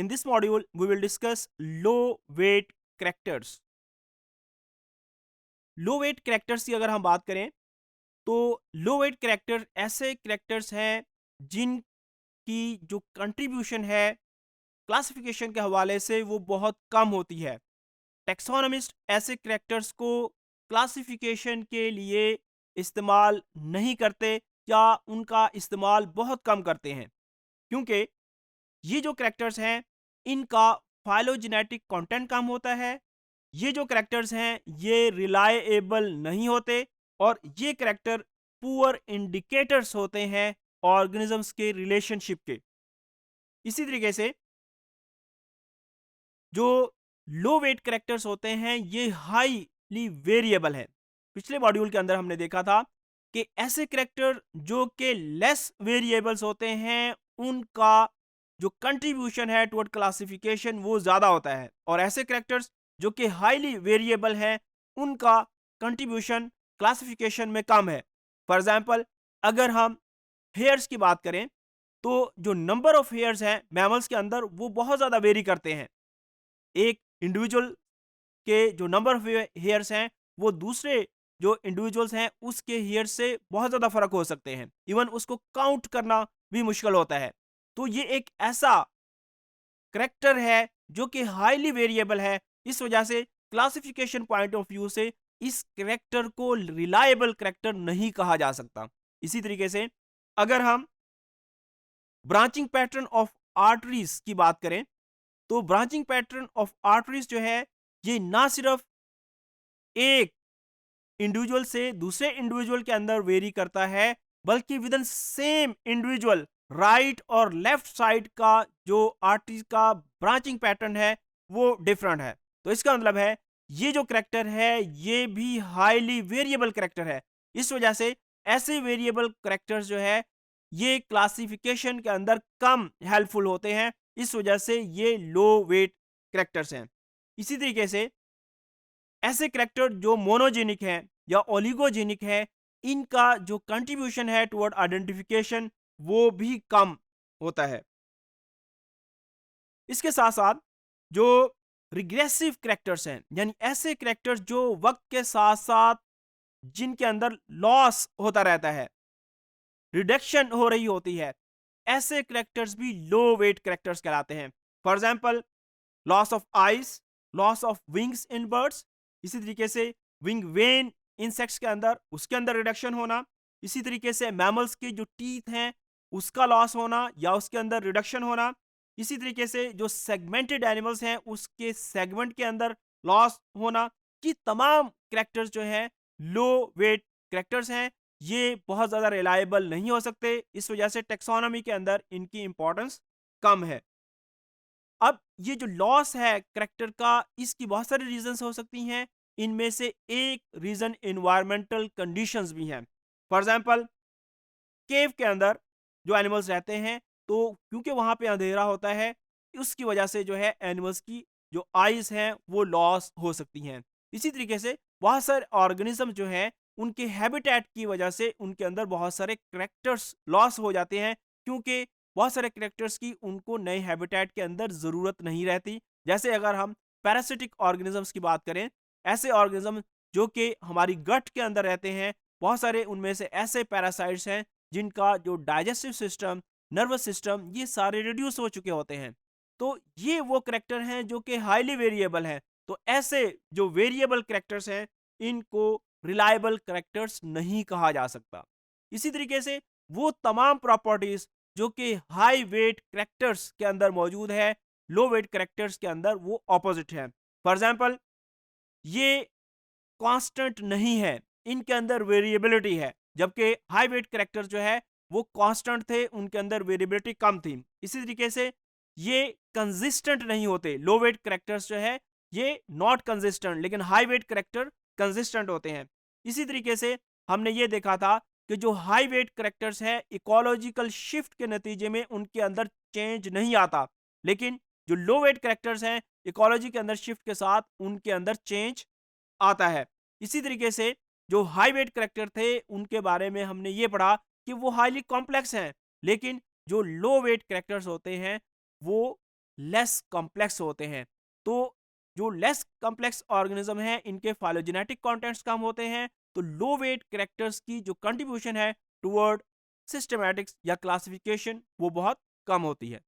In this module, we will discuss low weight characters. Low wait characters की अगर हम बात करें तो लो वेट कैरेक्टर ऐसे कैरेक्टर्स हैं जिनकी जो कंट्रीब्यूशन है क्लासिफिकेशन के हवाले से वो बहुत कम होती है। टेक्सोनमिस्ट ऐसे कैरेक्टर्स को क्लासिफिकेशन के लिए इस्तेमाल नहीं करते या उनका इस्तेमाल बहुत कम करते हैं, क्योंकि ये जो कैरेक्टर्स हैं इनका फाइलोजेनेटिक कंटेंट कम होता है। ये जो कैरेक्टर्स हैं ये रिलायबल नहीं होते और ये कैरेक्टर पुअर इंडिकेटर्स होते हैं ऑर्गेनिजम्स के रिलेशनशिप के। इसी तरीके से जो लो वेट कैरेक्टर्स होते हैं ये हाईली वेरिएबल हैं। पिछले मॉड्यूल के अंदर हमने देखा था कि ऐसे कैरेक्टर जो कि लेस वेरिएबल्स होते हैं उनका जो कंट्रीब्यूशन है टुवर्ड क्लासिफिकेशन वो ज़्यादा होता है, और ऐसे कैरेक्टर्स जो कि हाईली वेरिएबल हैं उनका कंट्रीब्यूशन क्लासिफिकेशन में कम है। फॉर एग्जांपल, अगर हम हेयर्स की बात करें तो जो नंबर ऑफ हेयर्स हैं मैमल्स के अंदर वो बहुत ज़्यादा वेरी करते हैं। एक इंडिविजुअल के जो नंबर ऑफ हेयर्स हैं वो दूसरे जो इंडिविजुअल्स हैं उसके हेयर्स से बहुत ज़्यादा फर्क हो सकते हैं, इवन उसको काउंट करना भी मुश्किल होता है। तो ये एक ऐसा करेक्टर है जो कि हाईली वेरिएबल है। इस वजह से क्लासिफिकेशन पॉइंट ऑफ व्यू से इस करेक्टर को रिलायबल करेक्टर नहीं कहा जा सकता। इसी तरीके से अगर हम ब्रांचिंग पैटर्न ऑफ आर्टरीज की बात करें तो ब्रांचिंग पैटर्न ऑफ आर्टरीज जो है ये ना सिर्फ एक इंडिविजुअल से दूसरे इंडिविजुअल के अंदर वेरी करता है, बल्कि with in same individual right और लेफ्ट साइड का जो आर्टरी का ब्रांचिंग पैटर्न है वो डिफरेंट है। तो इसका मतलब है ये जो करेक्टर है ये भी हाईली वेरिएबल करेक्टर है। इस वजह से ऐसे वेरिएबल करेक्टर्स जो है ये क्लासिफिकेशन के अंदर कम हेल्पफुल होते हैं। इस वजह से ये लो वेट करेक्टर्स हैं। इसी तरीके से ऐसे करैक्टर जो मोनोजेनिक है या ओलिगोजेनिक है इनका जो कंट्रीब्यूशन है टुवर्ड आइडेंटिफिकेशन वो भी कम होता है। इसके साथ साथ जो रिग्रेसिव करैक्टर्स हैं यानी ऐसे करैक्टर्स जो वक्त के साथ साथ जिनके अंदर लॉस होता रहता है, रिडक्शन हो रही होती है, ऐसे करैक्टर्स भी लो वेट करैक्टर्स कहलाते हैं। For example, loss of eyes, loss of wings in birds. इसी तरीके से विंग वेन इंसेक्ट्स के अंदर उसके अंदर रिडक्शन होना। इसी तरीके से मैमल्स के जो टीथ हैं उसका लॉस होना या उसके अंदर रिडक्शन होना। इसी तरीके से जो सेगमेंटेड एनिमल्स हैं उसके सेगमेंट के अंदर लॉस होना। कि तमाम कैरेक्टर्स जो हैं लो वेट कैरेक्टर्स हैं, ये बहुत ज़्यादा रिलायबल नहीं हो सकते। इस वजह से टेक्सोनॉमी के अंदर इनकी इंपॉर्टेंस कम है। अब ये जो लॉस है करैक्टर का इसकी बहुत सारी रीजंस हो सकती हैं। इनमें से एक रीजन एनवायरमेंटल कंडीशंस भी हैं। फॉर एग्जांपल, केव के अंदर जो एनिमल्स रहते हैं तो क्योंकि वहां पे अंधेरा होता है उसकी वजह से जो है एनिमल्स की जो आईज हैं वो लॉस हो सकती हैं। इसी तरीके से बहुत सारे ऑर्गेनिज्म जो हैं उनके हैबिटेट की वजह से उनके अंदर बहुत सारे करैक्टर्स लॉस हो जाते हैं, क्योंकि बहुत सारे करैक्टर्स की उनको नए हैबिटेट के अंदर ज़रूरत नहीं रहती। जैसे अगर हम पैरासिटिक ऑर्गेनिजम्स की बात करें, ऐसे ऑर्गेनिज्म जो कि हमारी गट के अंदर रहते हैं, बहुत सारे उनमें से ऐसे पैरासाइट्स हैं जिनका जो डाइजेस्टिव सिस्टम, नर्वस सिस्टम ये सारे रिड्यूस हो चुके होते हैं। तो ये वो करैक्टर हैं जो कि हाईली वेरिएबल हैं। तो ऐसे जो वेरिएबल करैक्टर्स हैं इनको रिलायबल करैक्टर्स नहीं कहा जा सकता। इसी तरीके से वो तमाम प्रॉपर्टीज जो कि हाई वेट करैक्टर्स के अंदर मौजूद है, लो वेट करैक्टर्स के अंदर वो ऑपोजिट है। फॉर एग्जांपल, ये कांस्टेंट नहीं है, इनके अंदर वेरिएबिलिटी है, जबकि हाई वेट करैक्टर जो है वो कांस्टेंट थे, उनके अंदर वेरिएबिलिटी कम थी। इसी तरीके से ये कंसिस्टेंट नहीं होते। लो वेट करैक्टर्स जो है ये नॉट कंसिस्टेंट, लेकिन हाई वेट करैक्टर कंसिस्टेंट होते हैं। इसी तरीके से हमने ये देखा था कि जो हाई वेट करैक्टर्स है इकोलॉजिकल शिफ्ट के नतीजे में उनके अंदर चेंज नहीं आता, लेकिन जो लो वेट करैक्टर्स हैं इकोलॉजी के अंदर शिफ्ट के साथ उनके अंदर चेंज आता है। इसी तरीके से जो हाई वेट करैक्टर थे उनके बारे में हमने ये पढ़ा कि वो हाईली कॉम्प्लेक्स हैं, लेकिन जो लो वेट करैक्टर्स होते हैं वो लेस कॉम्प्लेक्स होते हैं। तो जो लेस कॉम्प्लेक्स ऑर्गेनिज्म है इनके फाइलोजेनेटिक कंटेंट्स कम होते हैं, तो लो वेट कैरेक्टर्स की जो कंट्रीब्यूशन है टुवर्ड सिस्टमैटिक्स या क्लासिफिकेशन वो बहुत कम होती है।